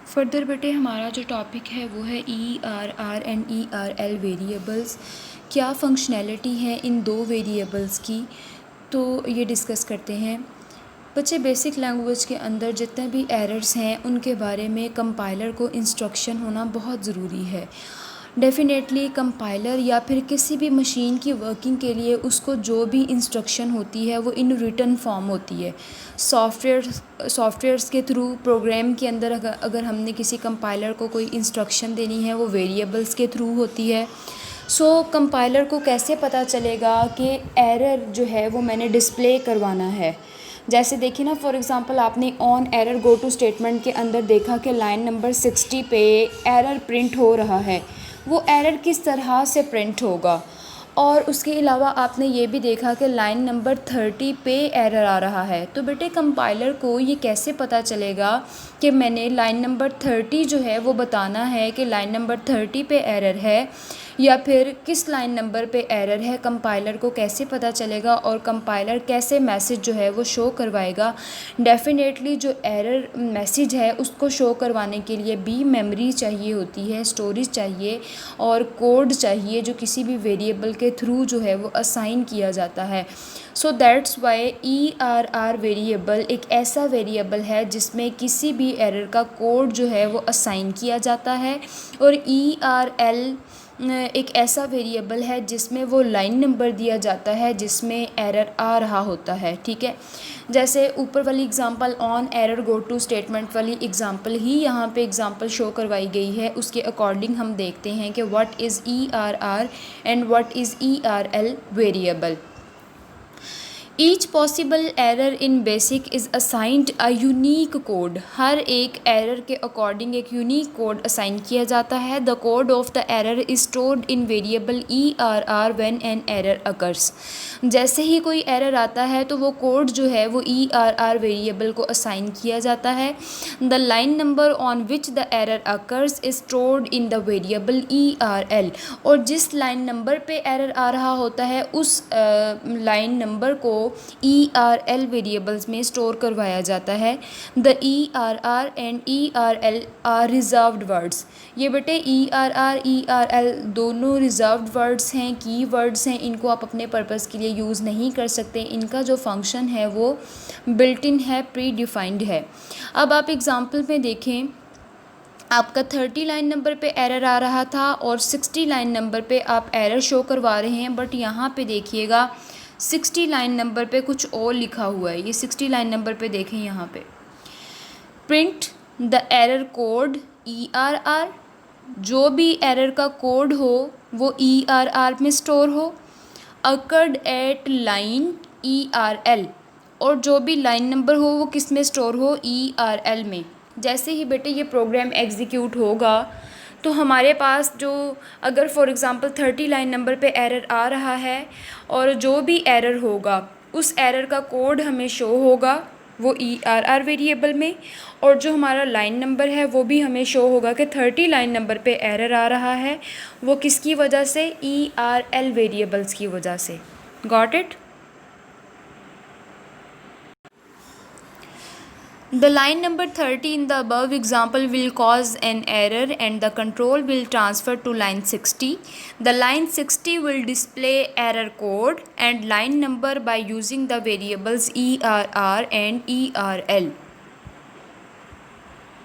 Further बेटे हमारा जो टॉपिक है वो है ERR एंड ERL वेरिएबल्स। क्या फंक्शनैलिटी है इन दो वेरिएबल्स की, तो ये डिस्कस करते हैं। बच्चे बेसिक लैंग्वेज के अंदर जितने भी एरर्स हैं उनके बारे में कंपाइलर को इंस्ट्रक्शन होना बहुत ज़रूरी है। डेफ़िनेटली कंपाइलर या फिर किसी भी मशीन की वर्किंग के लिए उसको जो भी इंस्ट्रक्शन होती है वो इन रिटन फॉर्म होती है। सॉफ्टवेयर्स के थ्रू प्रोग्राम के अंदर अगर हमने किसी कंपाइलर को कोई इंस्ट्रक्शन देनी है वो वेरिएबल्स के थ्रू होती है। सो कंपाइलर को कैसे पता चलेगा कि एरर जो है वो मैंने डिस्प्ले करवाना है। जैसे देखिए ना, फॉर एग्ज़ाम्पल आपने on error go to statement के अंदर देखा कि लाइन नंबर 60 पे एरर प्रिंट हो रहा है। वो एरर किस तरह से प्रिंट होगा, और उसके अलावा आपने ये भी देखा कि लाइन नंबर 30 पे एरर आ रहा है। तो बेटे कंपाइलर को ये कैसे पता चलेगा कि मैंने लाइन नंबर 30 जो है वो बताना है कि लाइन नंबर 30 पे एरर है या फिर किस लाइन नंबर पे एरर है। कंपाइलर को कैसे पता चलेगा और कंपाइलर कैसे मैसेज जो है वो शो करवाएगा। डेफ़िनेटली जो एरर मैसेज है उसको शो करवाने के लिए भी मेमोरी चाहिए होती है, स्टोरेज चाहिए और कोड चाहिए जो किसी भी वेरिएबल के थ्रू जो है वो असाइन किया जाता है। So that's why ERR variable एक ऐसा वेरिएबल है जिसमें किसी भी एरर का कोड जो है वो असाइन किया जाता है, और ERL एक ऐसा वेरिएबल है जिसमें वो लाइन नंबर दिया जाता है जिसमें एरर आ रहा होता है। ठीक है, जैसे ऊपर वाली example on error go to statement वाली एग्जांपल ही यहाँ पे एग्जांपल शो करवाई गई है। उसके अकॉर्डिंग हम देखते हैं कि what is ERR and what is ERL variable. Each possible error in BASIC is assigned a unique code. हर एक एरर के अकॉर्डिंग एक यूनिक कोड असाइन किया जाता है। The code of the error is stored in variable ERR when an error occurs. जैसे ही कोई error आता है तो वो कोड जो है वो ERR वेरिएबल को असाइन किया जाता है। The line number on which the error occurs is stored in the variable ERL। और जिस लाइन नंबर पे एरर आ रहा होता है उस लाइन नंबर को ERL वेरिएबल्स में स्टोर करवाया जाता है। The ERR and ERL are reserved words. ये बेटे ERR ERL दोनों रिजर्व्ड वर्ड्स हैं, की वर्ड्स हैं। इनको आप अपने पर्पज़ के लिए यूज़ नहीं कर सकते। इनका जो फंक्शन है वो बिल्ट इन है, प्री डिफाइंड है। अब आप एग्जाम्पल में देखें, आपका 30 लाइन नंबर पे एरर आ रहा था और 60 लाइन नंबर पे आप एरर शो करवा रहे हैं, बट यहाँ पे देखिएगा 60 लाइन नंबर पे कुछ और लिखा हुआ है। ये 60 लाइन नंबर पे देखें, यहाँ पे print the error code ERR। जो भी एरर का कोड हो वो ERR में स्टोर हो। Occurred at line ERL। और जो भी लाइन नंबर हो वो किस में स्टोर हो, ERL में। जैसे ही बेटे ये प्रोग्राम एग्जीक्यूट होगा तो हमारे पास जो, अगर फॉर एग्ज़ाम्पल 30 लाइन नंबर पे एरर आ रहा है और जो भी एरर होगा उस एरर का कोड हमें शो होगा वो ERR वेरिएबल में, और जो हमारा लाइन नंबर है वो भी हमें शो होगा कि 30 लाइन नंबर पे एरर आ रहा है। वो किसकी वजह से, ERL वेरिएबल्स की वजह से। Got it? The line number 30 in the above example will cause an error and the control will transfer to line 60. The line 60 will display error code and line number by using the variables ERR and ERL.